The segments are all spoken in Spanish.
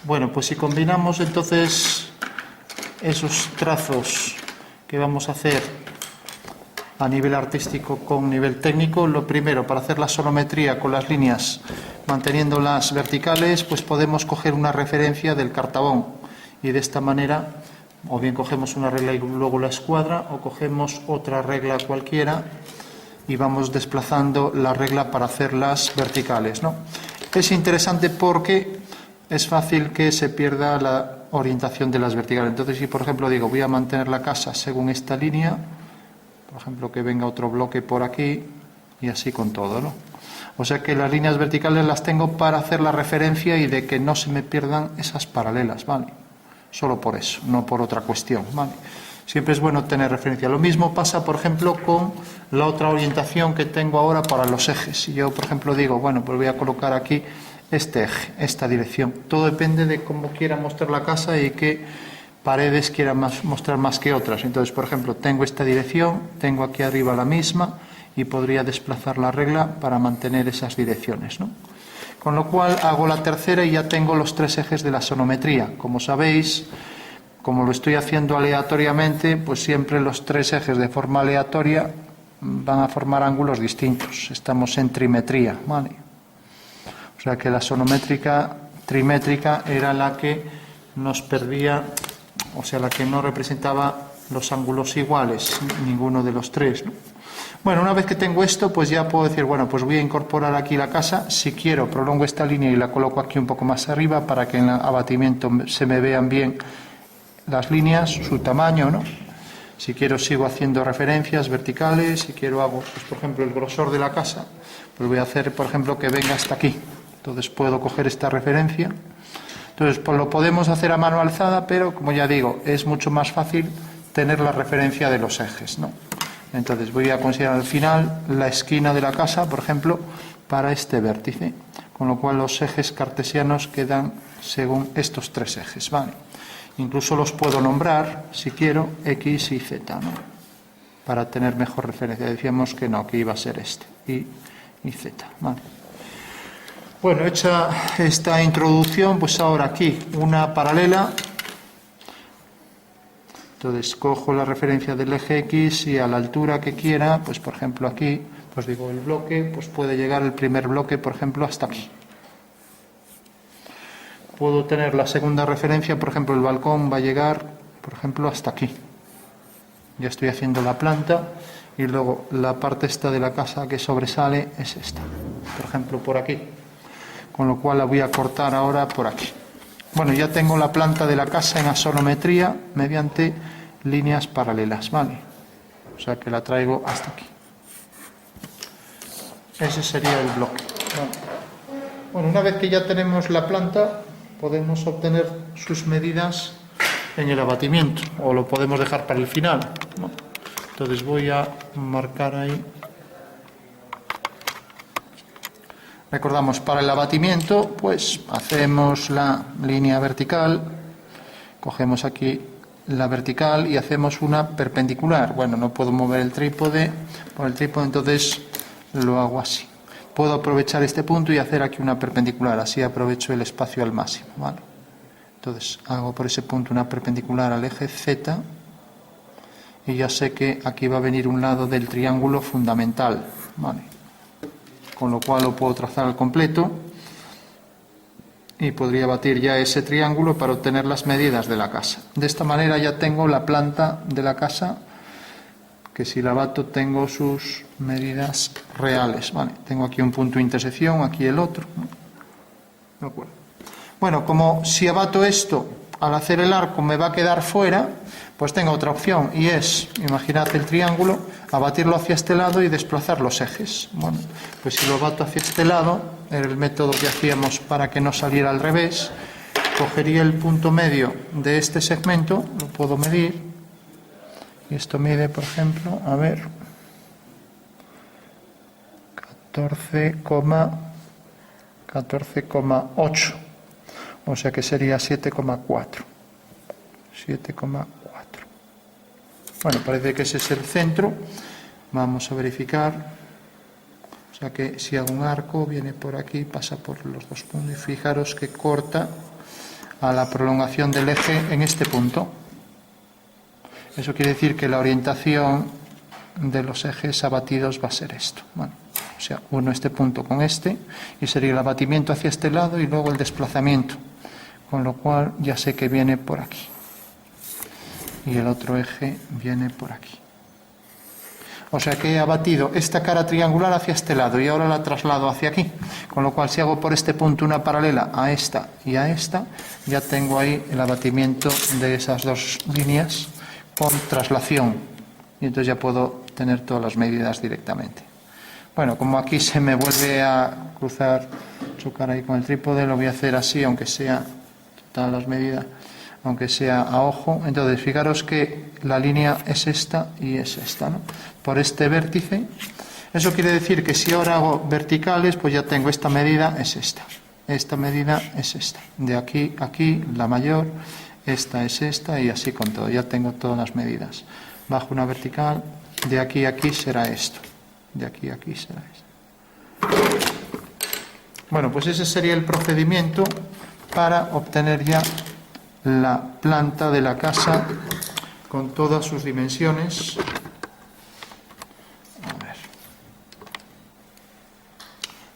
Bueno, pues si combinamos entonces esos trazos que vamos a hacer a nivel artístico con nivel técnico, lo primero, para hacer la sonometría con las líneas manteniéndolas verticales, pues podemos coger una referencia del cartabón y de esta manera o bien cogemos una regla y luego la escuadra o cogemos otra regla cualquiera y vamos desplazando la regla para hacerlas verticales, ¿no? Es interesante porque es fácil que se pierda la orientación de las verticales. Entonces, si por ejemplo digo voy a mantener la casa según esta línea, por ejemplo que venga otro bloque por aquí y así con todo, ¿no? O sea que las líneas verticales las tengo para hacer la referencia y de que no se me pierdan esas paralelas, ¿vale? Solo por eso, no por otra cuestión, ¿vale? Siempre es bueno tener referencia. Lo mismo pasa, por ejemplo, con la otra orientación que tengo ahora para los ejes. Si yo, por ejemplo, digo, bueno, pues voy a colocar aquí este eje, esta dirección. Todo depende de cómo quiera mostrar la casa y qué paredes quiera mostrar más que otras. Entonces, por ejemplo, tengo esta dirección, tengo aquí arriba la misma y podría desplazar la regla para mantener esas direcciones, ¿no? Con lo cual hago la tercera y ya tengo los tres ejes de la sonometría. Como sabéis, como lo estoy haciendo aleatoriamente, pues siempre los tres ejes de forma aleatoria van a formar ángulos distintos. Estamos en trimetría, ¿vale? O sea que la sonométrica trimétrica era la que nos perdía, o sea, la que no representaba los ángulos iguales, ninguno de los tres, ¿no? Bueno, una vez que tengo esto, pues ya puedo decir, bueno, pues voy a incorporar aquí la casa. Si quiero, prolongo esta línea y la coloco aquí un poco más arriba para que en el abatimiento se me vean bien las líneas, su tamaño, ¿no? Si quiero sigo haciendo referencias verticales, si quiero hago, pues, por ejemplo, el grosor de la casa, pues voy a hacer, por ejemplo, que venga hasta aquí. Entonces puedo coger esta referencia. Entonces, pues lo podemos hacer a mano alzada, pero como ya digo, es mucho más fácil tener la referencia de los ejes, ¿no? Entonces voy a considerar al final la esquina de la casa, por ejemplo, para este vértice, con lo cual los ejes cartesianos quedan según estos tres ejes, ¿vale? Incluso los puedo nombrar, si quiero, X y Z, ¿no? Para tener mejor referencia. Decíamos que no, que iba a ser este, Y y Z, ¿vale? Bueno, hecha esta introducción, pues ahora aquí una paralela. Entonces cojo la referencia del eje X y a la altura que quiera, pues por ejemplo aquí, pues digo el bloque, pues puede llegar el primer bloque, por ejemplo, hasta aquí. Puedo tener la segunda referencia, por ejemplo, el balcón va a llegar, por ejemplo, hasta aquí. Ya estoy haciendo la planta y luego la parte esta de la casa que sobresale es esta, por ejemplo, por aquí. Con lo cual la voy a cortar ahora por aquí. Bueno, ya tengo la planta de la casa en asonometría mediante líneas paralelas, ¿vale? O sea que la traigo hasta aquí. Ese sería el bloque, ¿vale? Bueno, una vez que ya tenemos la planta, podemos obtener sus medidas en el abatimiento, o lo podemos dejar para el final, ¿no? Entonces voy a marcar ahí. Recordamos, para el abatimiento, pues hacemos la línea vertical, cogemos aquí la vertical y hacemos una perpendicular. Bueno, no puedo mover el trípode, por el trípode, entonces lo hago así. Puedo aprovechar este punto y hacer aquí una perpendicular, así aprovecho el espacio al máximo, ¿vale? Entonces hago por ese punto una perpendicular al eje Z y ya sé que aquí va a venir un lado del triángulo fundamental, ¿vale? Con lo cual lo puedo trazar al completo y podría batir ya ese triángulo para obtener las medidas de la casa. De esta manera ya tengo la planta de la casa, que si la bato tengo sus medidas reales, ¿vale? Tengo aquí un punto de intersección, aquí el otro, ¿no? De acuerdo. Bueno, como si abato esto, al hacer el arco me va a quedar fuera, pues tengo otra opción y es, imaginad el triángulo, abatirlo hacia este lado y desplazar los ejes. Bueno, pues si lo abato hacia este lado, era el método que hacíamos para que no saliera al revés, cogería el punto medio de este segmento, lo puedo medir, y esto mide, por ejemplo, a ver, 14,8, o sea que sería 7,4. 7,4. Bueno, parece que ese es el centro. Vamos a verificar. O sea que si hago un arco, viene por aquí, pasa por los dos puntos y fijaros que corta a la prolongación del eje en este punto. Eso quiere decir que la orientación de los ejes abatidos va a ser esto. Bueno, o sea, uno este punto con este, y sería el abatimiento hacia este lado y luego el desplazamiento, con lo cual ya sé que viene por aquí. Y el otro eje viene por aquí. O sea que he abatido esta cara triangular hacia este lado y ahora la traslado hacia aquí. Con lo cual, si hago por este punto una paralela a esta y a esta, ya tengo ahí el abatimiento de esas dos líneas con traslación. Y entonces ya puedo tener todas las medidas directamente. Bueno, como aquí se me vuelve a cruzar, chocar ahí con el trípode, lo voy a hacer así, aunque sea todas las medidas, aunque sea a ojo. Entonces, fijaros que la línea es esta y es esta, ¿no? Por este vértice. Eso quiere decir que si ahora hago verticales, pues ya tengo esta medida, es esta. Esta medida es esta. De aquí a aquí, la mayor, esta es esta y así con todo. Ya tengo todas las medidas. Bajo una vertical, de aquí a aquí será esto. De aquí a aquí será esto. Bueno, pues ese sería el procedimiento para obtener ya la planta de la casa con todas sus dimensiones. A ver.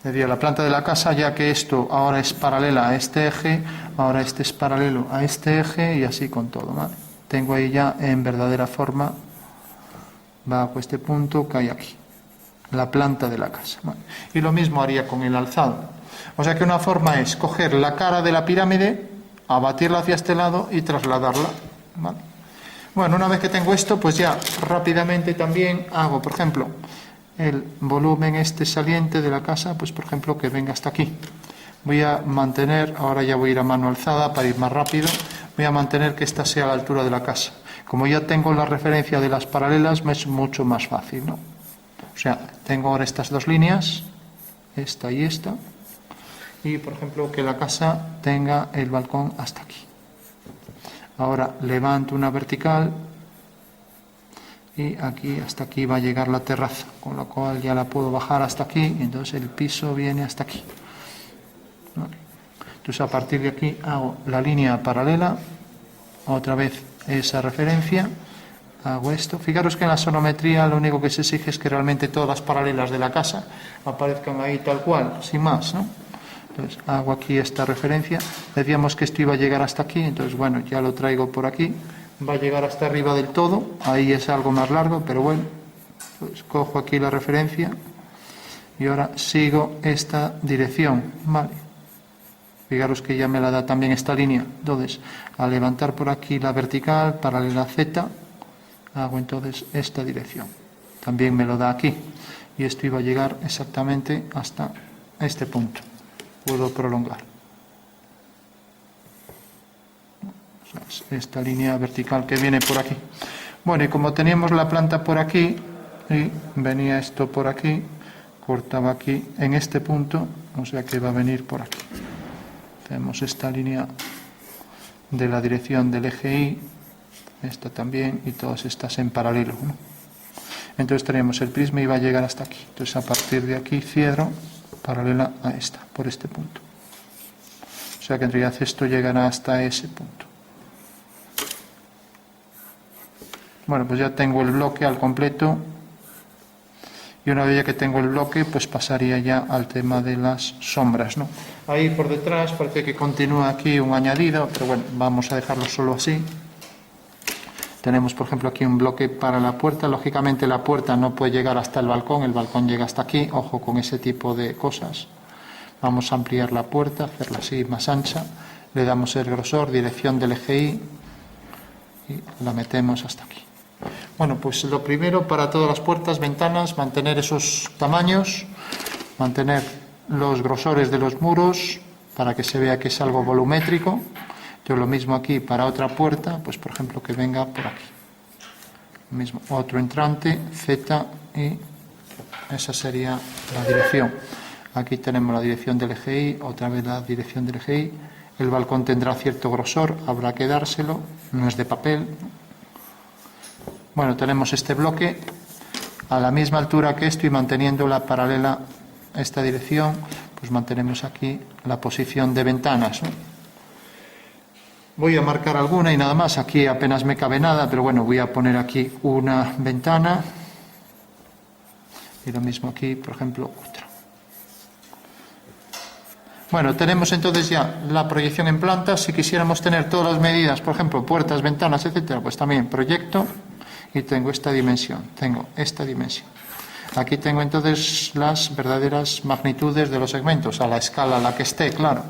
Sería la planta de la casa, ya que esto ahora es paralela a este eje, ahora este es paralelo a este eje y así con todo, ¿vale? Tengo ahí ya en verdadera forma, bajo este punto que hay aquí, la planta de la casa, ¿vale? Y lo mismo haría con el alzado. O sea que una forma es coger la cara de la pirámide, abatirla hacia este lado y trasladarla, ¿vale? Bueno, una vez que tengo esto, pues ya rápidamente también hago, por ejemplo, el volumen este saliente de la casa, pues por ejemplo que venga hasta aquí. Voy a mantener, ahora ya voy a ir a mano alzada para ir más rápido, voy a mantener que esta sea a la altura de la casa. Como ya tengo la referencia de las paralelas, me es mucho más fácil, ¿no? O sea, tengo ahora estas dos líneas, esta y esta, y por ejemplo que la casa tenga el balcón hasta aquí. Ahora levanto una vertical y aquí hasta aquí va a llegar la terraza, con lo cual ya la puedo bajar hasta aquí y entonces el piso viene hasta aquí. ¿Vale? Entonces a partir de aquí hago la línea paralela, otra vez esa referencia, hago esto. Fijaros que en la sonometría lo único que se exige es que realmente todas las paralelas de la casa aparezcan ahí tal cual, sin más, ¿no? Entonces hago aquí esta referencia. Decíamos que esto iba a llegar hasta aquí, entonces bueno, ya lo traigo por aquí. Va a llegar hasta arriba del todo, ahí es algo más largo, pero bueno, pues cojo aquí la referencia y ahora sigo esta dirección, ¿vale? Fijaros que ya me la da también esta línea. Entonces, al levantar por aquí la vertical paralela a Z, hago entonces esta dirección. También me lo da aquí. Y esto iba a llegar exactamente hasta este punto. Puedo prolongar. Esta línea vertical que viene por aquí. Bueno, y como teníamos la planta por aquí, y venía esto por aquí, cortaba aquí en este punto, o sea que va a venir por aquí. Tenemos esta línea de la dirección del eje Y, esta también, y todas estas en paralelo, ¿no? Entonces tenemos el prisma y va a llegar hasta aquí. Entonces a partir de aquí cierro paralela a esta, por este punto. O sea que en realidad esto llegará hasta ese punto. Bueno, pues ya tengo el bloque al completo. Y una vez ya que tengo el bloque, pues pasaría ya al tema de las sombras, ¿no? Ahí por detrás parece que continúa aquí un añadido, pero bueno, vamos a dejarlo solo así. Tenemos, por ejemplo, aquí un bloque para la puerta. Lógicamente la puerta no puede llegar hasta el balcón llega hasta aquí. Ojo con ese tipo de cosas. Vamos a ampliar la puerta, hacerla así más ancha. Le damos el grosor, dirección del eje Y y la metemos hasta aquí. Bueno, pues lo primero para todas las puertas, ventanas, mantener esos tamaños, mantener los grosores de los muros para que se vea que es algo volumétrico. Entonces lo mismo aquí para otra puerta, pues por ejemplo que venga por aquí. Lo mismo, otro entrante, Z, y esa sería la dirección. Aquí tenemos la dirección del eje Y, otra vez la dirección del eje Y. El balcón tendrá cierto grosor, habrá que dárselo, no es de papel. Bueno, tenemos este bloque a la misma altura que esto y manteniendo la paralela a esta dirección, pues mantenemos aquí la posición de ventanas, ¿no? Voy a marcar alguna y nada más. Aquí apenas me cabe nada, pero bueno, voy a poner aquí una ventana. Y lo mismo aquí, por ejemplo, otra. Bueno, tenemos entonces ya la proyección en planta. Si quisiéramos tener todas las medidas, por ejemplo, puertas, ventanas, etcétera, pues también proyecto y tengo esta dimensión, tengo esta dimensión. Aquí tengo entonces las verdaderas magnitudes de los segmentos, a la escala a la que esté, claro.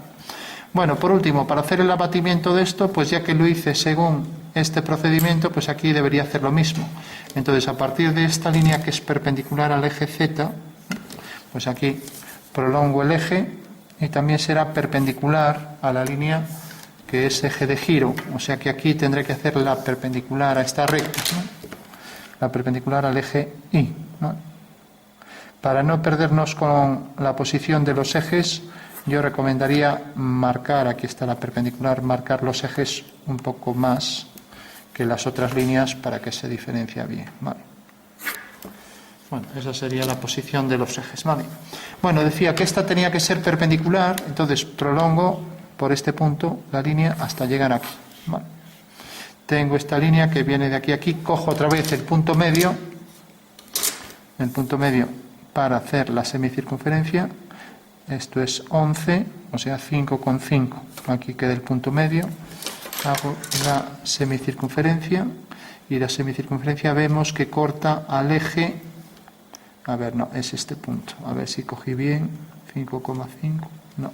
Bueno, por último, para hacer el abatimiento de esto, pues ya que lo hice según este procedimiento, pues aquí debería hacer lo mismo. Entonces, a partir de esta línea que es perpendicular al eje Z, pues aquí prolongo el eje y también será perpendicular a la línea que es eje de giro. O sea que aquí tendré que hacer la perpendicular a esta recta, ¿no? La perpendicular al eje Y, ¿no? Para no perdernos con la posición de los ejes, yo recomendaría marcar, aquí está la perpendicular, marcar los ejes un poco más que las otras líneas para que se diferencie bien, ¿vale? Bueno, esa sería la posición de los ejes, ¿vale? Bueno, decía que esta tenía que ser perpendicular, entonces prolongo por este punto la línea hasta llegar aquí, ¿vale? Tengo esta línea que viene de aquí a aquí, cojo otra vez el punto medio para hacer la semicircunferencia. Esto es 11, o sea 5,5. Aquí queda el punto medio. Hago la semicircunferencia y la semicircunferencia vemos que corta al eje. A ver, no, es este punto. A ver si cogí bien. 5,5. No,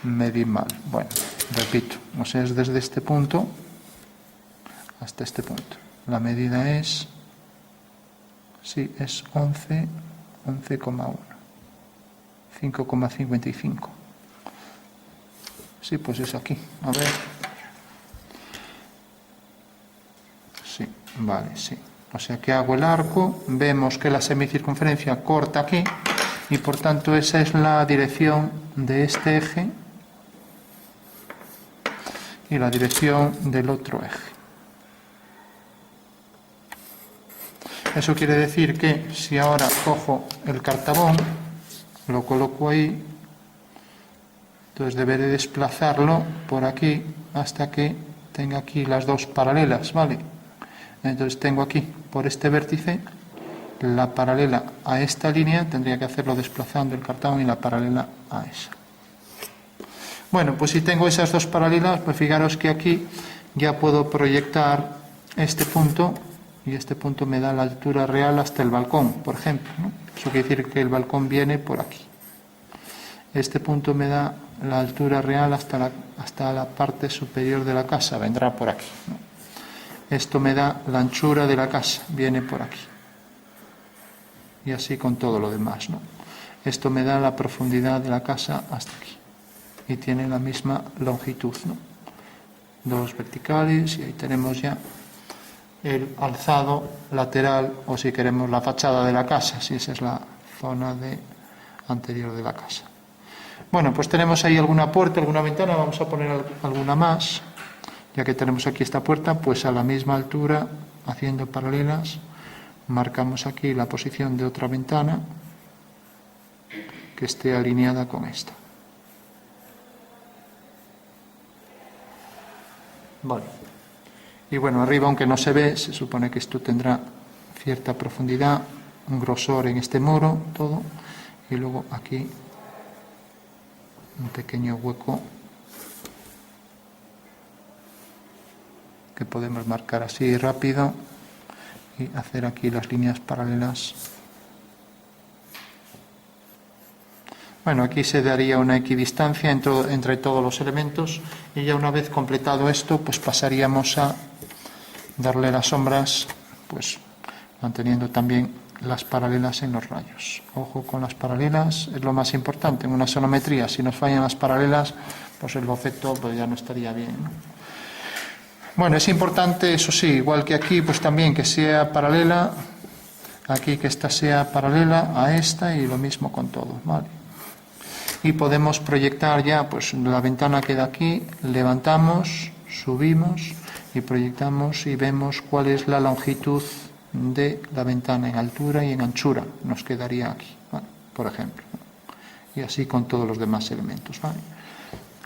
medí mal. Bueno, repito. O sea, es desde este punto hasta este punto. La medida es... Sí, es 11,1. 5,55. Sí, pues es aquí. A ver. Sí, vale, sí. O sea que hago el arco, vemos que la semicircunferencia corta aquí y por tanto esa es la dirección de este eje y la dirección del otro eje. Eso quiere decir que si ahora cojo el cartabón, lo coloco ahí, entonces deberé desplazarlo por aquí hasta que tenga aquí las dos paralelas, ¿vale? Entonces tengo aquí, por este vértice, la paralela a esta línea, tendría que hacerlo desplazando el cartabón y la paralela a esa. Bueno, pues si tengo esas dos paralelas, pues fijaros que aquí ya puedo proyectar este punto, y este punto me da la altura real hasta el balcón, por ejemplo, ¿no? Eso quiere decir que el balcón viene por aquí. Este punto me da la altura real hasta la parte superior de la casa, vendrá por aquí, ¿no? Esto me da la anchura de la casa, viene por aquí. Y así con todo lo demás, ¿no? Esto me da la profundidad de la casa hasta aquí. Y tiene la misma longitud, ¿no? Dos verticales y ahí tenemos ya el alzado lateral, o si queremos la fachada de la casa, si esa es la zona anterior de la casa. Bueno, pues tenemos ahí alguna puerta, alguna ventana, vamos a poner alguna más. Ya que tenemos aquí esta puerta, pues a la misma altura, haciendo paralelas, marcamos aquí la posición de otra ventana que esté alineada con esta. Vale. Y bueno, arriba, aunque no se ve, se supone que esto tendrá cierta profundidad, un grosor en este muro, todo, y luego aquí un pequeño hueco que podemos marcar así rápido y hacer aquí las líneas paralelas. Bueno, aquí se daría una equidistancia entre todos los elementos y ya una vez completado esto, pues pasaríamos a darle las sombras, pues manteniendo también las paralelas en los rayos. Ojo con las paralelas, es lo más importante en una sonometría. Si nos fallan las paralelas, pues el boceto pues ya no estaría bien, ¿no? Bueno, es importante, eso sí, igual que aquí, pues también que sea paralela, aquí que esta sea paralela a esta y lo mismo con todo, ¿vale? Y podemos proyectar ya, pues la ventana queda aquí, levantamos, subimos y proyectamos y vemos cuál es la longitud de la ventana en altura y en anchura, nos quedaría aquí, ¿vale? Por ejemplo, y así con todos los demás elementos, ¿vale?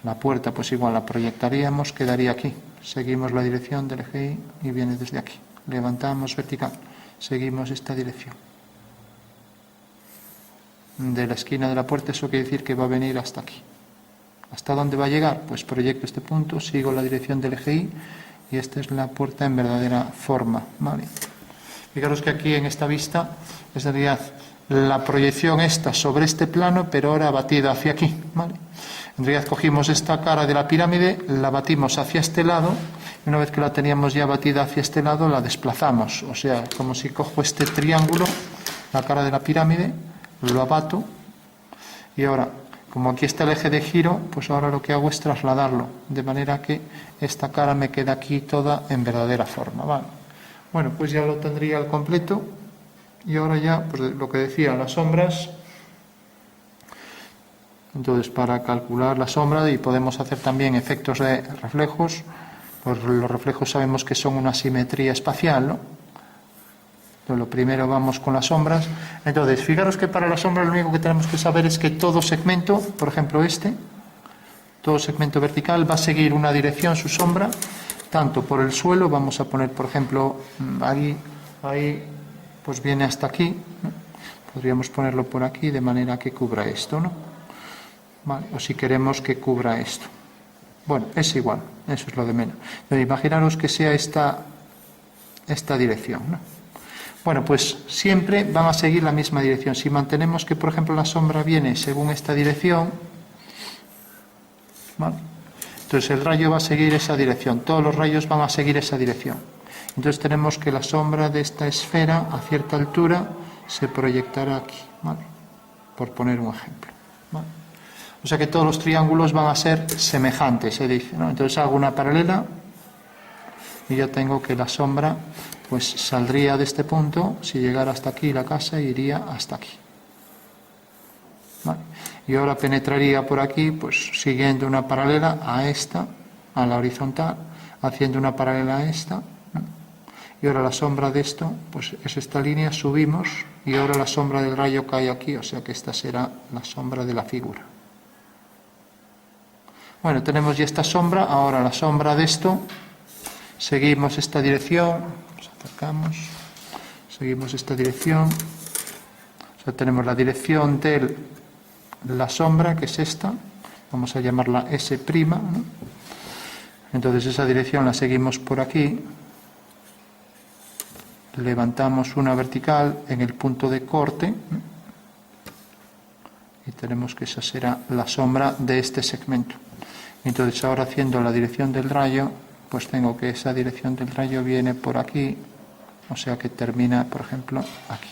La puerta, pues igual, la proyectaríamos, quedaría aquí. Seguimos la dirección del eje Y y viene desde aquí. Levantamos vertical, seguimos esta dirección. De la esquina de la puerta, eso quiere decir que va a venir hasta aquí. ¿Hasta dónde va a llegar? Pues proyecto este punto, sigo la dirección del eje Y esta es la puerta en verdadera forma, ¿vale? Fijaros que aquí en esta vista es en realidad la proyección esta sobre este plano, pero ahora batida hacia aquí, ¿vale? En realidad cogimos esta cara de la pirámide, la batimos hacia este lado, y una vez que la teníamos ya batida hacia este lado, la desplazamos. O sea, como si cojo este triángulo, la cara de la pirámide, lo abato, y ahora, como aquí está el eje de giro, pues ahora lo que hago es trasladarlo, de manera que esta cara me queda aquí toda en verdadera forma, ¿vale? Bueno, pues ya lo tendría al completo, y ahora ya, pues lo que decía, las sombras. Entonces, para calcular la sombra, y podemos hacer también efectos de reflejos, pues los reflejos sabemos que son una simetría espacial, ¿no? Entonces, lo primero vamos con las sombras. Entonces, fijaros que para la sombra lo único que tenemos que saber es que todo segmento, por ejemplo todo segmento vertical va a seguir una dirección, su sombra, tanto por el suelo, vamos a poner, por ejemplo, ahí pues viene hasta aquí, ¿no? Podríamos ponerlo por aquí de manera que cubra esto, ¿no? Vale, o si queremos que cubra esto. Bueno, es igual, eso es lo de menos. Pero imaginaros que sea esta dirección, ¿no? Bueno, pues siempre van a seguir la misma dirección. Si mantenemos que, por ejemplo, la sombra viene según esta dirección, ¿vale? Entonces el rayo va a seguir esa dirección, todos los rayos van a seguir esa dirección. Entonces tenemos que la sombra de esta esfera a cierta altura se proyectará aquí, ¿vale? Por poner un ejemplo, ¿vale? O sea que todos los triángulos van a ser semejantes, se dice, ¿no? Entonces hago una paralela y ya tengo que la sombra pues saldría de este punto, si llegara hasta aquí la casa iría hasta aquí, ¿vale? Y ahora penetraría por aquí, pues siguiendo una paralela a esta, a la horizontal, haciendo una paralela a esta, ¿no? Y ahora la sombra de esto, pues es esta línea, subimos, y ahora la sombra del rayo cae aquí, o sea que esta será la sombra de la figura. Bueno, tenemos ya esta sombra, ahora la sombra de esto, seguimos esta dirección, nos acercamos, seguimos esta dirección, o sea, tenemos la dirección de la sombra, que es esta, vamos a llamarla S', ¿no? Entonces esa dirección la seguimos por aquí, levantamos una vertical en el punto de corte, ¿no? Y tenemos que esa será la sombra de este segmento. Entonces ahora haciendo la dirección del rayo, pues tengo que esa dirección del rayo viene por aquí, o sea que termina, por ejemplo, aquí.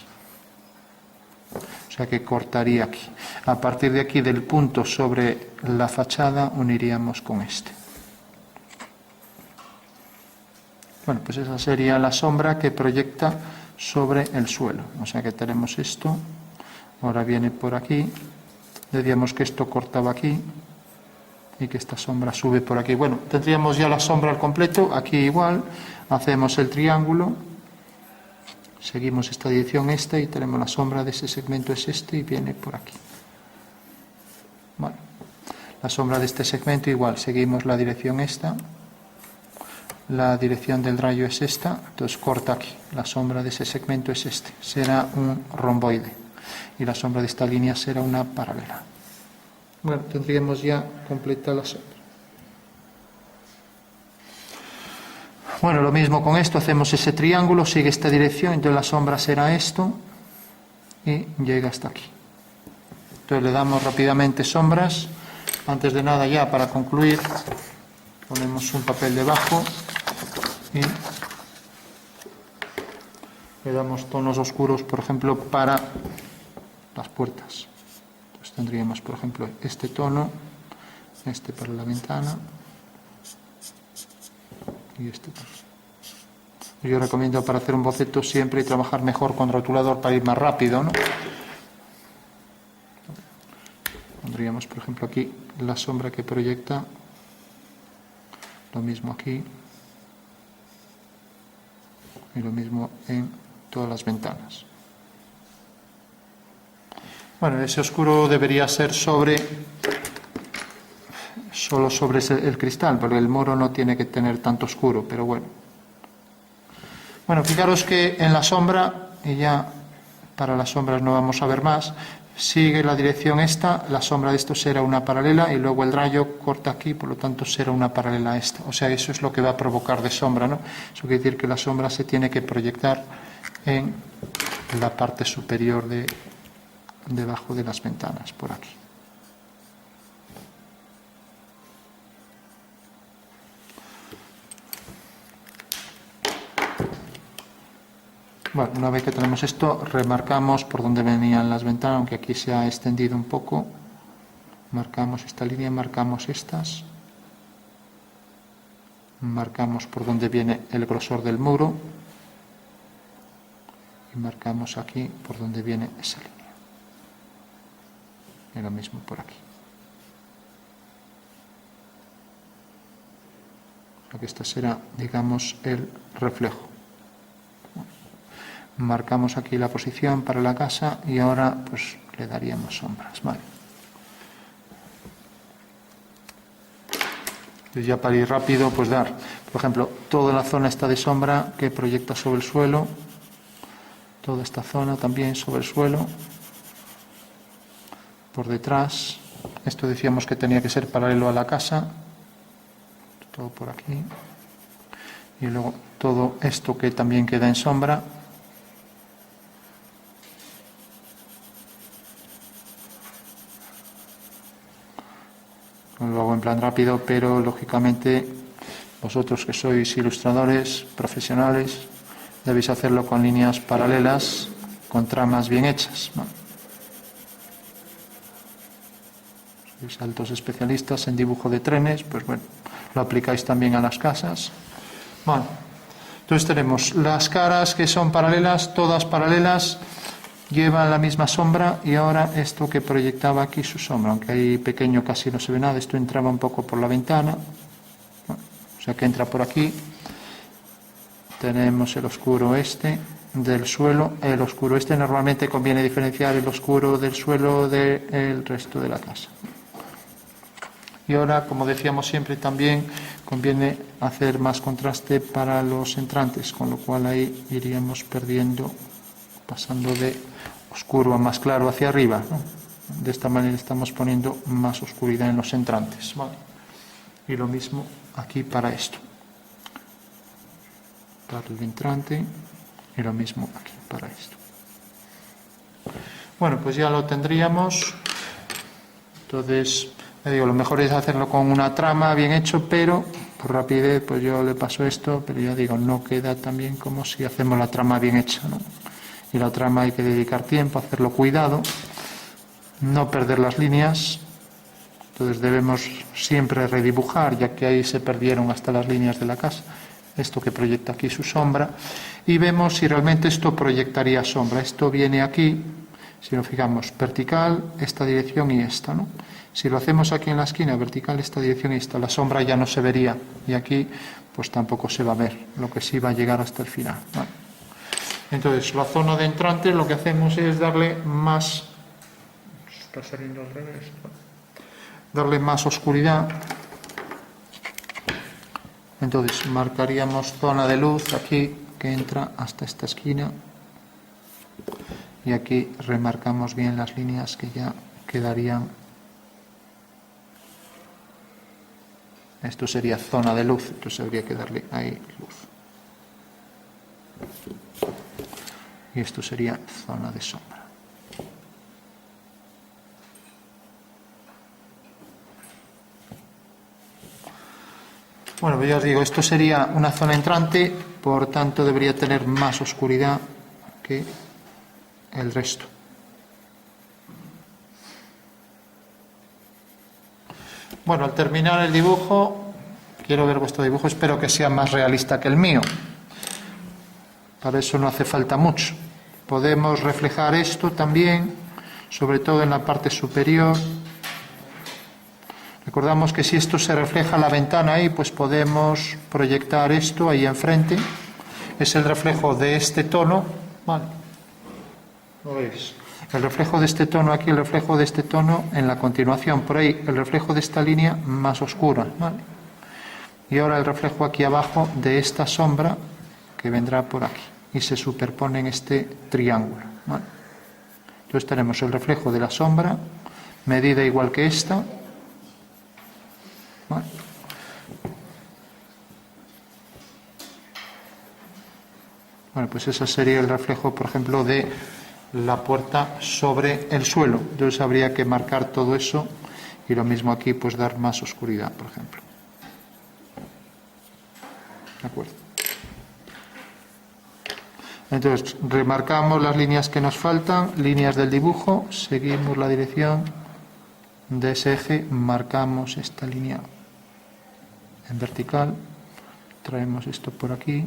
O sea que cortaría aquí. A partir de aquí, del punto sobre la fachada, uniríamos con este. Bueno, pues esa sería la sombra que proyecta sobre el suelo. O sea que tenemos esto, ahora viene por aquí, decíamos que esto cortaba aquí, y que esta sombra sube por aquí. Bueno, tendríamos ya la sombra al completo, aquí igual, hacemos el triángulo, seguimos esta dirección y tenemos la sombra de ese segmento es este y viene por aquí. Bueno, la sombra de este segmento igual, seguimos la dirección esta, la dirección del rayo es esta, entonces corta aquí, la sombra de ese segmento es este, será un romboide, y la sombra de esta línea será una paralela. Bueno, tendríamos ya completa la sombra. Bueno, lo mismo con esto, hacemos ese triángulo, sigue esta dirección, entonces la sombra será esto y llega hasta aquí. Entonces le damos rápidamente sombras. Antes de nada, ya para concluir, ponemos un papel debajo y le damos tonos oscuros, por ejemplo, para las puertas. Tendríamos, por ejemplo, este tono, este para la ventana y este tono. Yo recomiendo para hacer un boceto siempre trabajar mejor con rotulador para ir más rápido, ¿no? Pondríamos, por ejemplo, aquí la sombra que proyecta, lo mismo aquí y lo mismo en todas las ventanas. Bueno, ese oscuro debería ser sobre solo sobre el cristal, porque el muro no tiene que tener tanto oscuro, pero bueno. Bueno, fijaros que en la sombra, y ya para las sombras no vamos a ver más, sigue la dirección esta, la sombra de esto será una paralela y luego el rayo corta aquí, por lo tanto será una paralela a esta. O sea, eso es lo que va a provocar de sombra, ¿no? Eso quiere decir que la sombra se tiene que proyectar en la parte superior debajo de las ventanas, por aquí. Bueno, una vez que tenemos esto, remarcamos por dónde venían las ventanas, aunque aquí se ha extendido un poco. Marcamos esta línea, marcamos estas. Marcamos por dónde viene el grosor del muro. Y marcamos aquí por dónde viene esa línea. Y lo mismo por aquí. Aquí esta será, digamos, el reflejo. Marcamos aquí la posición para la casa y ahora pues le daríamos sombras, ¿vale? Entonces ya para ir rápido, pues dar, por ejemplo, toda la zona está de sombra que proyecta sobre el suelo, toda esta zona también sobre el suelo, por detrás, esto decíamos que tenía que ser paralelo a la casa, todo por aquí, y luego todo esto que también queda en sombra. Lo hago en plan rápido, pero lógicamente vosotros que sois ilustradores profesionales debéis hacerlo con líneas paralelas, con tramas bien hechas, ¿no? Sois altos especialistas en dibujo de trenes, pues bueno, lo aplicáis también a las casas. Bueno, entonces tenemos las caras que son paralelas, todas paralelas, llevan la misma sombra y ahora esto que proyectaba aquí su sombra, aunque ahí pequeño casi no se ve nada, esto entraba un poco por la ventana, o sea que entra por aquí. Tenemos el oscuro este del suelo, el oscuro este normalmente conviene diferenciar el oscuro del suelo del resto de la casa. Y ahora, como decíamos siempre, también conviene hacer más contraste para los entrantes, con lo cual ahí iríamos perdiendo, pasando de oscuro a más claro hacia arriba, ¿no? De esta manera estamos poniendo más oscuridad en los entrantes, ¿vale? Y lo mismo aquí para esto, para el entrante, y lo mismo aquí para esto. Bueno, pues ya lo tendríamos. Entonces, le digo, lo mejor es hacerlo con una trama bien hecho, pero por rapidez pues yo le paso esto, pero ya digo, no queda tan bien como si hacemos la trama bien hecha, ¿no? Y la trama hay que dedicar tiempo, hacerlo cuidado, no perder las líneas. Entonces debemos siempre redibujar, ya que ahí se perdieron hasta las líneas de la casa, esto que proyecta aquí su sombra, y vemos si realmente esto proyectaría sombra. Esto viene aquí, si nos fijamos, vertical, esta dirección y esta, ¿no? Si lo hacemos aquí en la esquina, vertical, esta dirección y esta, la sombra ya no se vería, y aquí pues tampoco se va a ver, lo que sí va a llegar hasta el final, ¿vale? Entonces, la zona de entrante lo que hacemos es darle más, está saliendo al revés, darle más oscuridad. Entonces, marcaríamos zona de luz aquí que entra hasta esta esquina y aquí remarcamos bien las líneas que ya quedarían. Esto sería zona de luz, entonces habría que darle ahí luz. Y esto sería zona de sombra. Bueno, pues ya os digo, esto sería una zona entrante, por tanto debería tener más oscuridad que el resto. Bueno, al terminar el dibujo, quiero ver vuestro dibujo, espero que sea más realista que el mío. Para eso no hace falta mucho. Podemos reflejar esto también, sobre todo en la parte superior. Recordamos que si esto se refleja en la ventana ahí, pues podemos proyectar esto ahí enfrente. Es el reflejo de este tono, ¿vale? ¿Lo veis? El reflejo de este tono aquí, el reflejo de este tono en la continuación. Por ahí, el reflejo de esta línea más oscura, ¿vale? Y ahora el reflejo aquí abajo de esta sombra que vendrá por aquí y se superpone en este triángulo, ¿vale? Entonces tenemos el reflejo de la sombra, medida igual que esta, ¿vale? Bueno, pues ese sería el reflejo, por ejemplo, de la puerta sobre el suelo. Entonces habría que marcar todo eso y lo mismo aquí, pues dar más oscuridad, por ejemplo. ¿De acuerdo? Entonces, remarcamos las líneas que nos faltan, líneas del dibujo, seguimos la dirección de ese eje, marcamos esta línea en vertical, traemos esto por aquí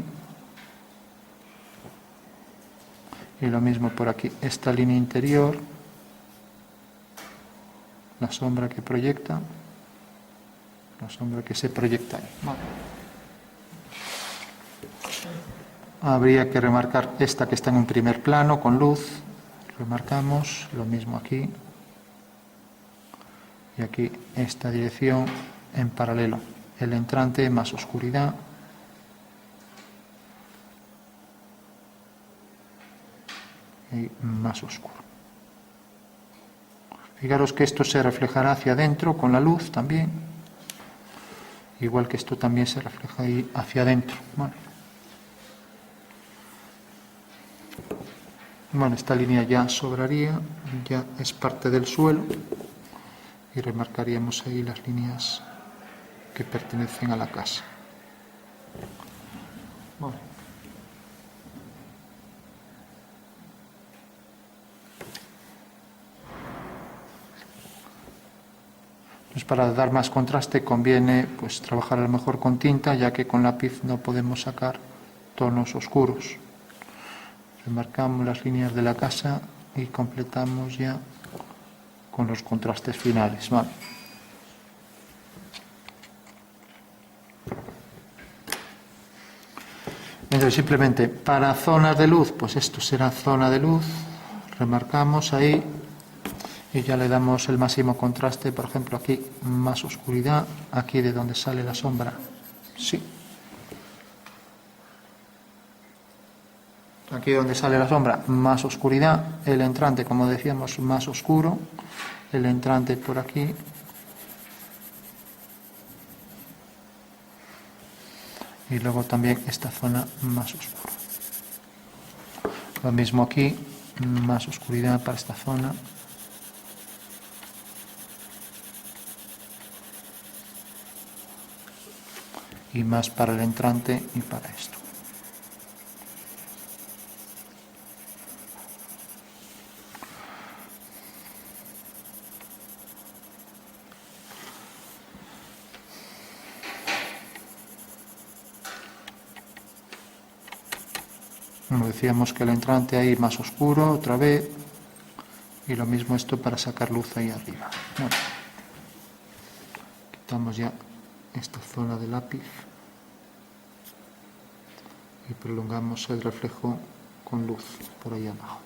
y lo mismo por aquí, esta línea interior, la sombra que proyecta, la sombra que se proyecta ahí. Vale. Habría que remarcar esta que está en un primer plano con luz, remarcamos, lo mismo aquí y aquí esta dirección en paralelo, el entrante más oscuridad y más oscuro. Fijaros que esto se reflejará hacia adentro con la luz también, igual que esto también se refleja ahí hacia adentro. Bueno, esta línea ya sobraría, ya es parte del suelo y remarcaríamos ahí las líneas que pertenecen a la casa. Bueno. Pues para dar más contraste conviene pues trabajar a lo mejor con tinta, ya que con lápiz no podemos sacar tonos oscuros. Remarcamos las líneas de la casa y completamos ya con los contrastes finales. Vale. Entonces simplemente para zonas de luz, pues esto será zona de luz, remarcamos ahí y ya le damos el máximo contraste, por ejemplo aquí más oscuridad, aquí de donde sale la sombra, sí. Aquí donde sale la sombra, más oscuridad, el entrante, como decíamos, más oscuro, el entrante por aquí, y luego también esta zona más oscura. Lo mismo aquí, más oscuridad para esta zona. Y más para el entrante y para esto. Como decíamos que el entrante ahí más oscuro otra vez y lo mismo esto para sacar luz ahí arriba. Bueno, quitamos ya esta zona de lápiz y prolongamos el reflejo con luz por ahí abajo.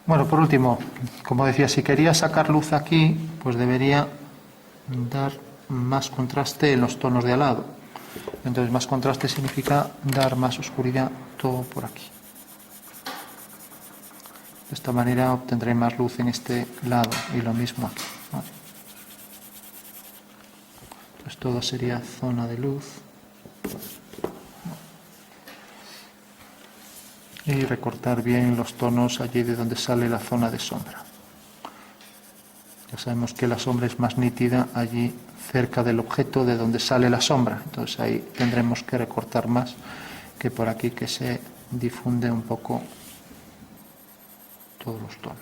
Bueno, por último, como decía, si quería sacar luz aquí, pues debería dar más contraste en los tonos de al lado. Entonces, más contraste significa dar más oscuridad todo por aquí. De esta manera obtendré más luz en este lado y lo mismo aquí. ¿Vale? Entonces, todo sería zona de luz. Y recortar bien los tonos allí de donde sale la zona de sombra. Ya sabemos que la sombra es más nítida allí cerca del objeto de donde sale la sombra, entonces ahí tendremos que recortar más que por aquí, que se difunde un poco todos los tonos.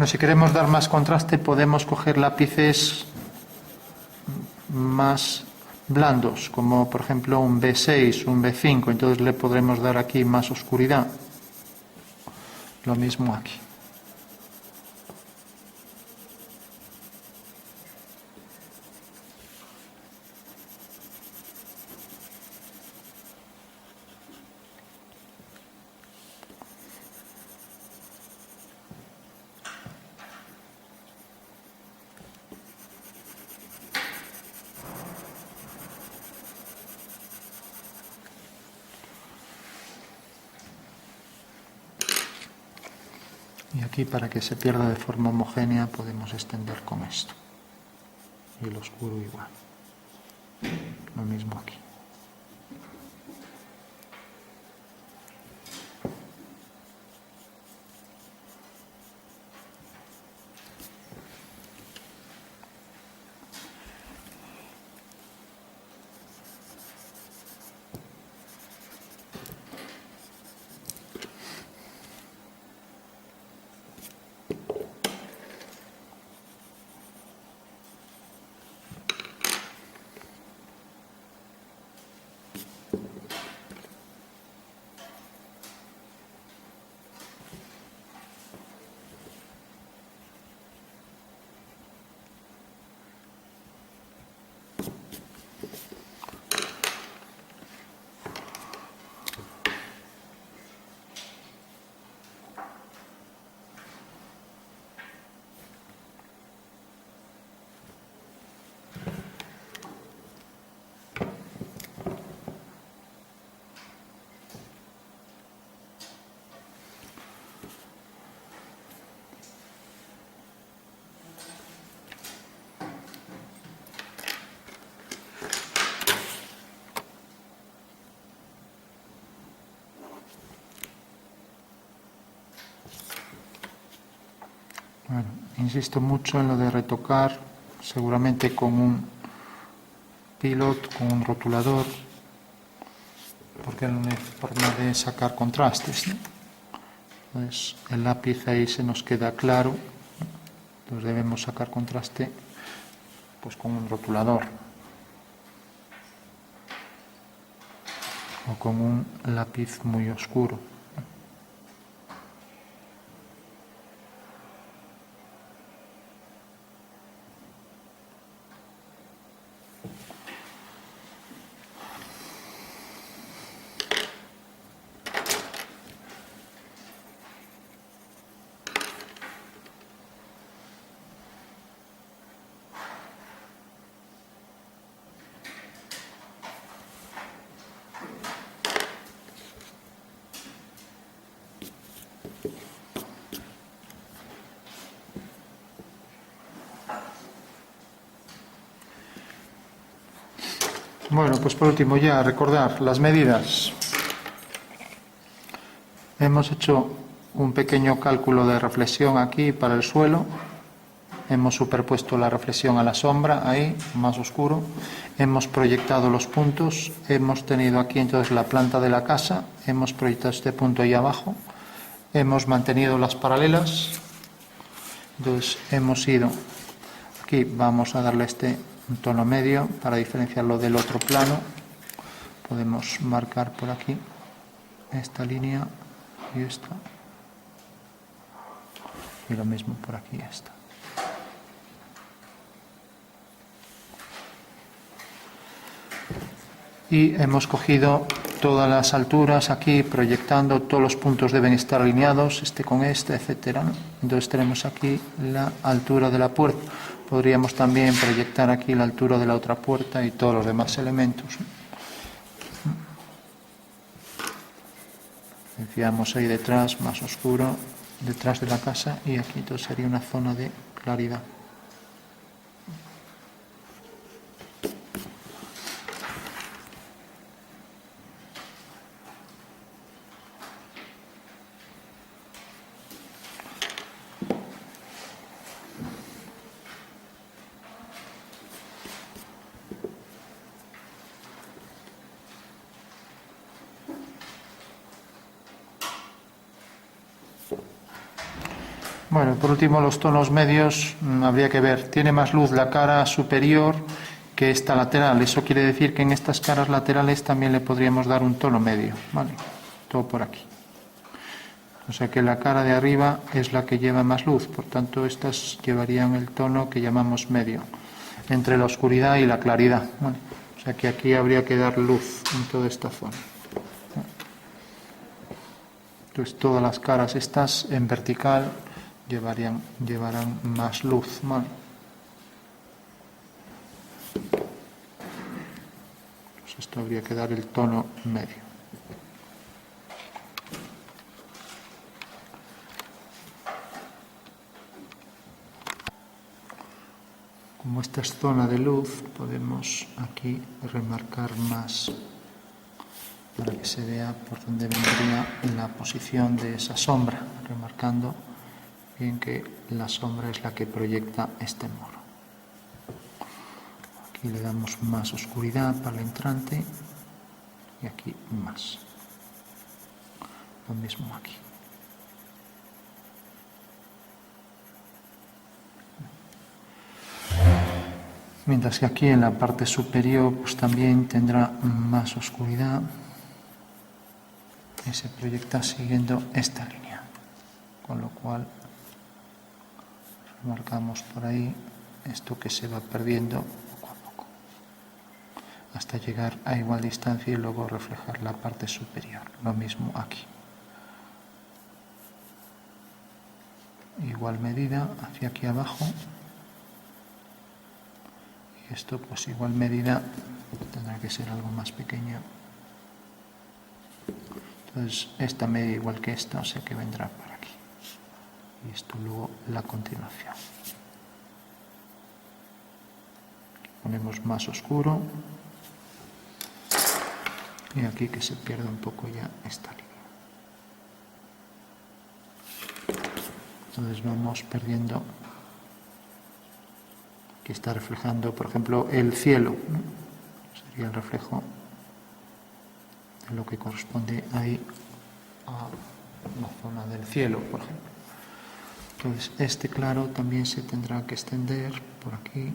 Bueno, si queremos dar más contraste, podemos coger lápices más blandos, como por ejemplo un B6, un B5, entonces le podremos dar aquí más oscuridad. Lo mismo aquí. Y aquí, para que se pierda de forma homogénea, podemos extender con esto. Y el oscuro igual. Lo mismo aquí. Bueno, insisto mucho en lo de retocar, seguramente con un pilot, con un rotulador, porque es una forma de sacar contrastes, ¿no? Entonces el lápiz ahí se nos queda claro, entonces debemos sacar contraste pues con un rotulador o con un lápiz muy oscuro. Bueno, pues por último ya recordar las medidas. Hemos hecho un pequeño cálculo de reflexión aquí para el suelo. Hemos superpuesto la reflexión a la sombra, ahí, más oscuro. Hemos proyectado los puntos. Hemos tenido aquí entonces la planta de la casa. Hemos proyectado este punto ahí abajo. Hemos mantenido las paralelas. Entonces hemos ido aquí, vamos a darle un tono medio para diferenciarlo del otro plano. Podemos marcar por aquí esta línea y esta, y lo mismo por aquí esta. Y hemos cogido todas las alturas aquí, proyectando, todos los puntos deben estar alineados, este con este, etcétera, ¿no? Entonces tenemos aquí la altura de la puerta. Podríamos también proyectar aquí la altura de la otra puerta y todos los demás elementos, ¿no? Decíamos ahí detrás, más oscuro, detrás de la casa, y aquí todo sería una zona de claridad. Bueno, por último, los tonos medios, habría que ver. Tiene más luz la cara superior que esta lateral. Eso quiere decir que en estas caras laterales también le podríamos dar un tono medio, ¿vale? Todo por aquí. O sea que la cara de arriba es la que lleva más luz, por tanto estas llevarían el tono que llamamos medio, entre la oscuridad y la claridad, ¿vale? O sea que aquí habría que dar luz en toda esta zona. Entonces todas las caras estas en vertical llevarán más luz, ¿vale? Pues esto habría que dar el tono medio. Como esta es zona de luz, podemos aquí remarcar más para que se vea por dónde vendría la posición de esa sombra, remarcando bien que la sombra es la que proyecta este muro. Aquí le damos más oscuridad para el entrante y aquí más. Lo mismo aquí. Mientras que aquí en la parte superior pues también tendrá más oscuridad y se proyecta siguiendo esta línea, con lo cual marcamos por ahí esto que se va perdiendo poco a poco hasta llegar a igual distancia y luego reflejar la parte superior. Lo mismo aquí, igual medida hacia aquí abajo. Esto pues igual medida tendrá que ser algo más pequeño. Entonces esta media igual que esta, o sea que vendrá por aquí. Y esto luego la continuación. Ponemos más oscuro. Y aquí que se pierda un poco ya esta línea. Entonces vamos perdiendo. Aquí está reflejando, por ejemplo, el cielo, ¿no? Sería el reflejo de lo que corresponde ahí a la zona del cielo, por ejemplo. Entonces este claro también se tendrá que extender por aquí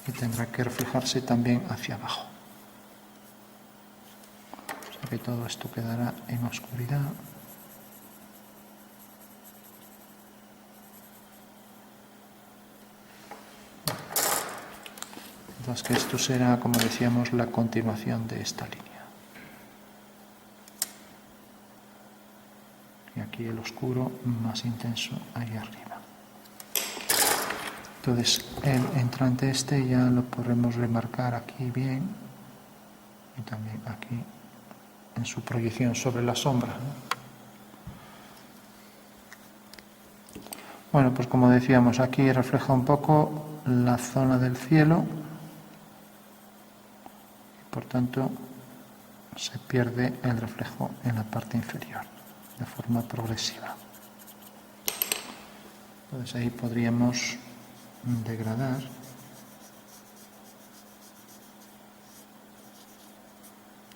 y tendrá que reflejarse también hacia abajo. O sea que todo esto quedará en oscuridad. Entonces que esto será, como decíamos, la continuación de esta línea. Y aquí el oscuro más intenso ahí arriba. Entonces el entrante este ya lo podremos remarcar aquí bien y también aquí en su proyección sobre la sombra, ¿no? Bueno, pues como decíamos, aquí refleja un poco la zona del cielo. Por tanto, se pierde el reflejo en la parte inferior de forma progresiva. Entonces ahí podríamos degradar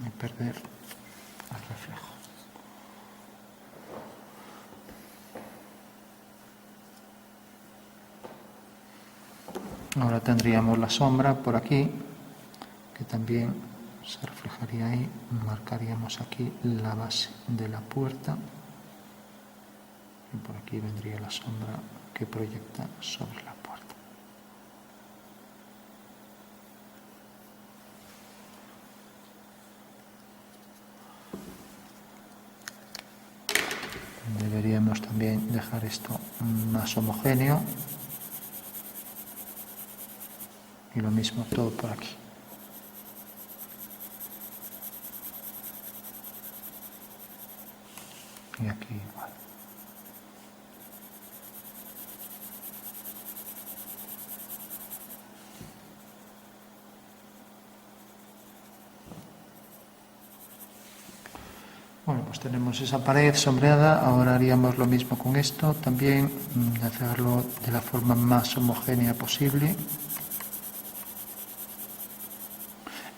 y perder el reflejo. Ahora tendríamos la sombra por aquí, que también se reflejaría ahí. Marcaríamos aquí la base de la puerta y por aquí vendría la sombra que proyecta sobre la puerta. Deberíamos también dejar esto más homogéneo y lo mismo todo por aquí. Y aquí igual. Bueno, pues tenemos esa pared sombreada. Ahora haríamos lo mismo con esto, también hacerlo de la forma más homogénea posible.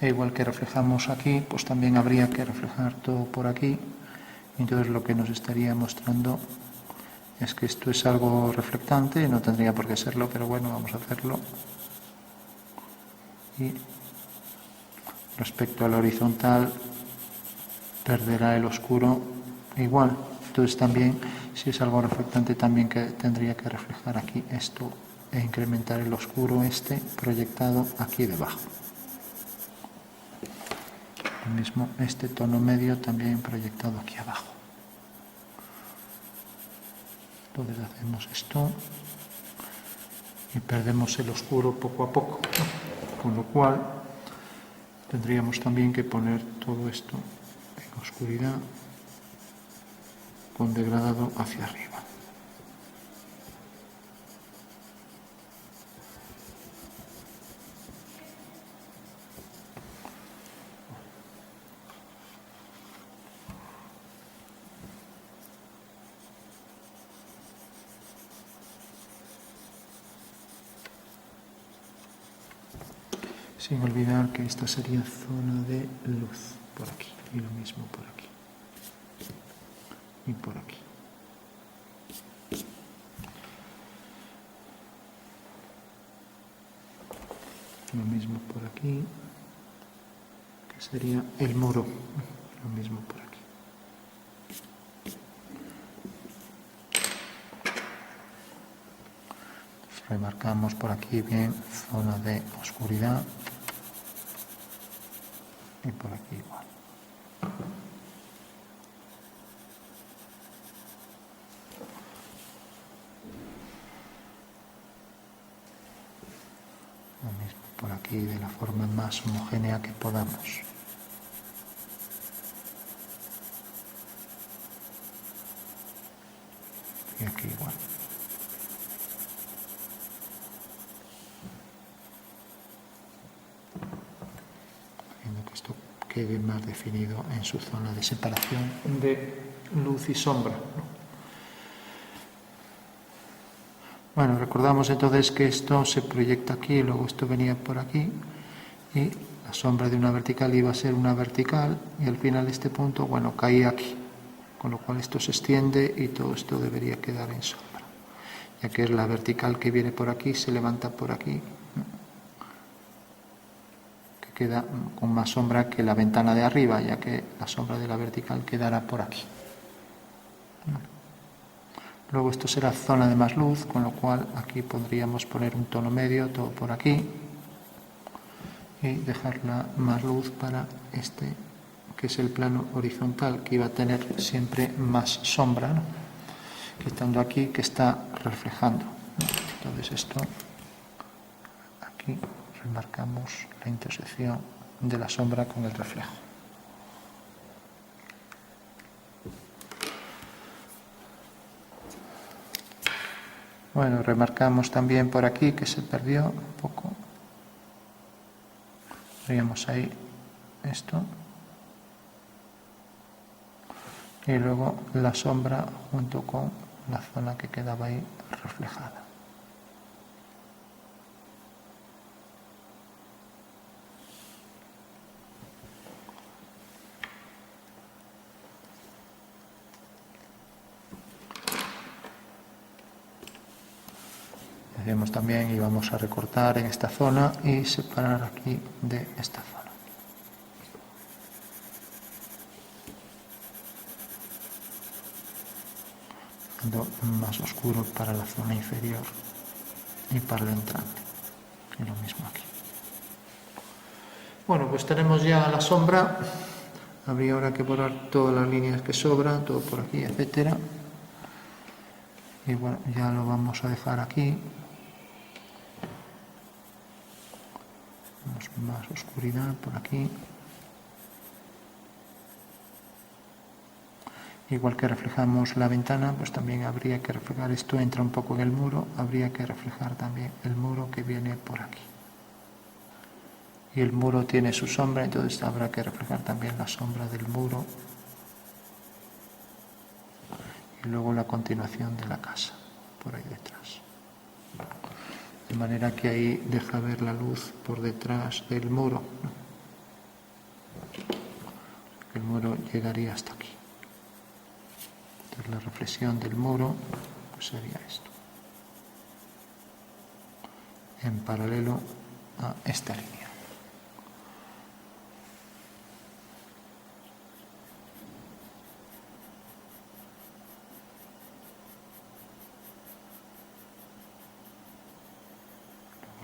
E igual que reflejamos aquí, pues también habría que reflejar todo por aquí. Entonces lo que nos estaría mostrando es que esto es algo reflectante, no tendría por qué serlo, pero bueno, vamos a hacerlo. Y respecto al horizontal perderá el oscuro igual. Entonces también, si es algo reflectante, también que tendría que reflejar aquí esto e incrementar el oscuro proyectado aquí debajo. Lo mismo este tono medio también proyectado aquí abajo. Entonces hacemos esto y perdemos el oscuro poco a poco, con lo cual tendríamos también que poner todo esto en oscuridad con degradado hacia arriba. Sin olvidar que esta sería zona de luz por aquí y lo mismo por aquí y por aquí. Lo mismo por aquí, que sería el muro, lo mismo por aquí. Remarcamos por aquí bien zona de oscuridad y por aquí igual. Lo mismo por aquí de la forma más homogénea que podamos. Y aquí igual. Haciendo que esto quede más definido en su zona de separación de luz y sombra. Bueno, recordamos entonces que esto se proyecta aquí, luego esto venía por aquí y la sombra de una vertical iba a ser una vertical y al final este punto, bueno, caía aquí, con lo cual esto se extiende y todo esto debería quedar en sombra, ya que es la vertical que viene por aquí, se levanta por aquí, que queda con más sombra que la ventana de arriba, ya que la sombra de la vertical quedará por aquí. Luego esto será zona de más luz, con lo cual aquí podríamos poner un tono medio, todo por aquí, y dejar la más luz para este, que es el plano horizontal, que iba a tener siempre más sombra, ¿no? Quitando aquí que está reflejando. Entonces esto, aquí remarcamos la intersección de la sombra con el reflejo. Bueno, remarcamos también por aquí que se perdió un poco. Veríamos ahí esto. Y luego la sombra junto con la zona que quedaba ahí reflejada. Hacemos también y vamos a recortar en esta zona y separar aquí de esta zona. Más oscuro para la zona inferior y para el entrante, y lo mismo aquí. Bueno, pues tenemos ya la sombra. Habría ahora que borrar todas las líneas que sobran, todo por aquí, etcétera. Y bueno, ya lo vamos a dejar aquí. Más oscuridad por aquí. Igual que reflejamos la ventana, pues también habría que reflejar, esto entra un poco en el muro, habría que reflejar también el muro que viene por aquí. Y el muro tiene su sombra, entonces habrá que reflejar también la sombra del muro. Y luego la continuación de la casa, por ahí detrás. De manera que ahí deja ver la luz por detrás del muro, ¿no? El muro llegaría hasta aquí. La reflexión del muro pues sería esto, en paralelo a esta línea.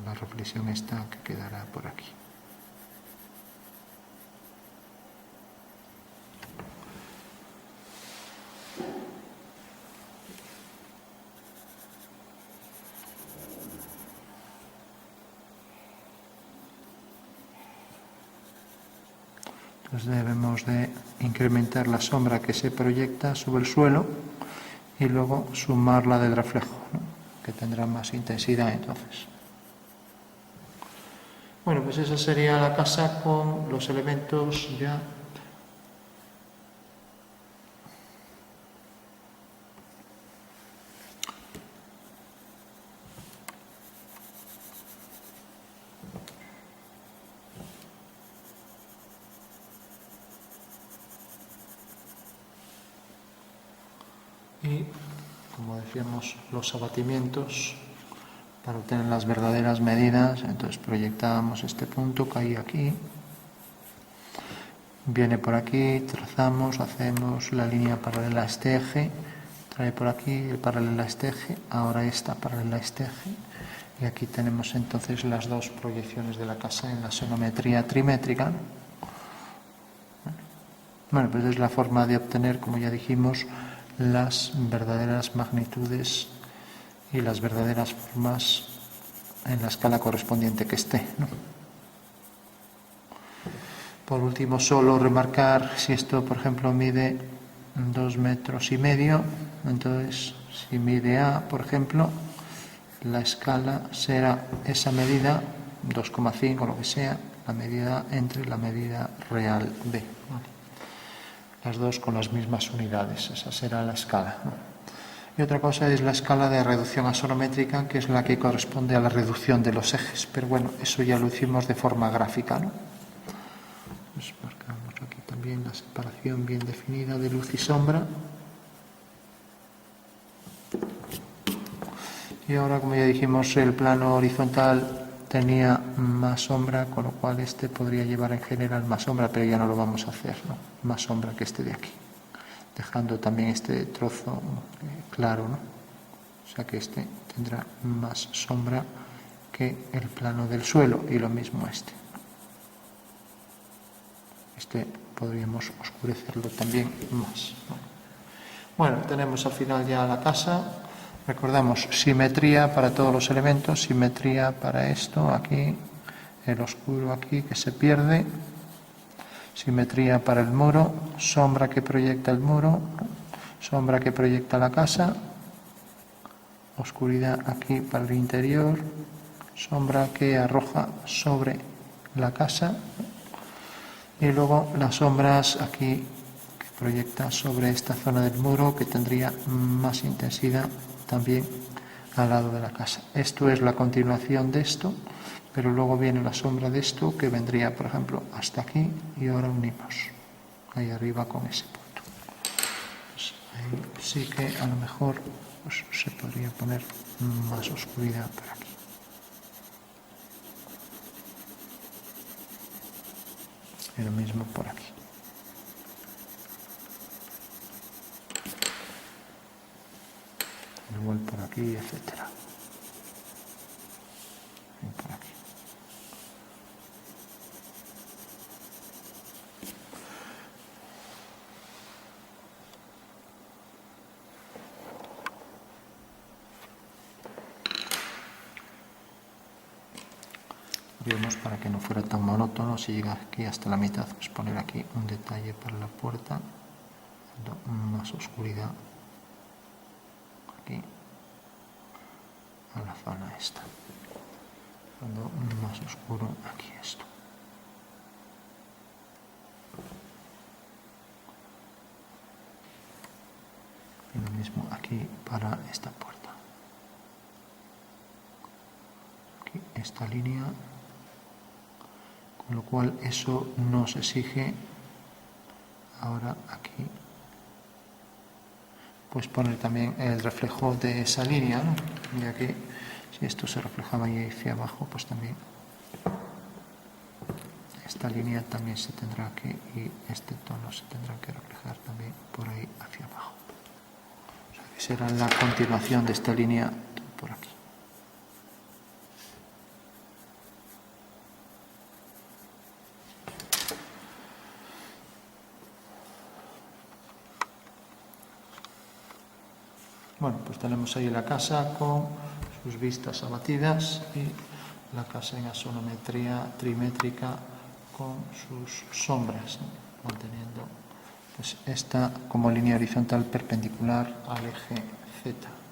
La reflexión esta que quedará por aquí. Entonces debemos de incrementar la sombra que se proyecta sobre el suelo y luego sumar la del reflejo, ¿no? Que tendrá más intensidad entonces. Bueno, pues esa sería la casa con los elementos ya. Y, como decíamos, los abatimientos para obtener las verdaderas medidas. Entonces proyectamos este punto, cae aquí, viene por aquí, trazamos, hacemos la línea paralela a este eje, trae por aquí el paralelo a este eje, ahora esta paralela a este eje, y aquí tenemos entonces las dos proyecciones de la casa en la sonometría trimétrica. Bueno, pues es la forma de obtener, como ya dijimos, las verdaderas magnitudes y las verdaderas formas en la escala correspondiente que esté, ¿no? Por último, solo remarcar si esto, por ejemplo, mide 2,5 metros, entonces si mide A, por ejemplo, la escala será esa medida, 2,5 lo que sea, la medida entre la medida real B. ¿Vale? Las dos con las mismas unidades, esa será la escala, ¿no? Y otra cosa es la escala de reducción asonométrica, que es la que corresponde a la reducción de los ejes, pero bueno, eso ya lo hicimos de forma gráfica, ¿no? Pues marcamos aquí también la separación bien definida de luz y sombra. Y ahora, como ya dijimos, el plano horizontal tenía más sombra, con lo cual este podría llevar en general más sombra, pero ya no lo vamos a hacer, ¿no? Más sombra que este de aquí, dejando también este trozo claro, ¿no? O sea que este tendrá más sombra que el plano del suelo, y lo mismo este. Este podríamos oscurecerlo también más, ¿no? Bueno, tenemos al final ya la casa. Recordamos, simetría para todos los elementos, simetría para esto, aquí, el oscuro aquí que se pierde, simetría para el muro, sombra que proyecta el muro, sombra que proyecta la casa, oscuridad aquí para el interior, sombra que arroja sobre la casa, y luego las sombras aquí que proyecta sobre esta zona del muro, que tendría más intensidad también al lado de la casa. Esto es la continuación de esto, pero luego viene la sombra de esto que vendría, por ejemplo, hasta aquí, y ahora unimos ahí arriba con ese punto. Pues ahí sí que a lo mejor pues, se podría poner más oscuridad por aquí. Y lo mismo por aquí. Igual por aquí, etcétera. Y por aquí. Digamos, para que no fuera tan monótono, si llega aquí hasta la mitad, pues poner aquí un detalle para la puerta, dando más oscuridad aquí a la zona esta, dando más oscuro aquí esto. Y lo mismo aquí para esta puerta. Aquí esta línea, con lo cual eso nos exige ahora aquí pues poner también el reflejo de esa línea, ¿no? Y aquí, si esto se reflejaba ahí hacia abajo, pues también esta línea también se tendrá que, y este tono se tendrá que reflejar también por ahí hacia abajo. O sea, que será la continuación de esta línea por aquí. Bueno, pues tenemos ahí la casa con sus vistas abatidas y la casa en asonometría trimétrica con sus sombras, ¿no? Manteniendo pues esta como línea horizontal perpendicular al eje Z.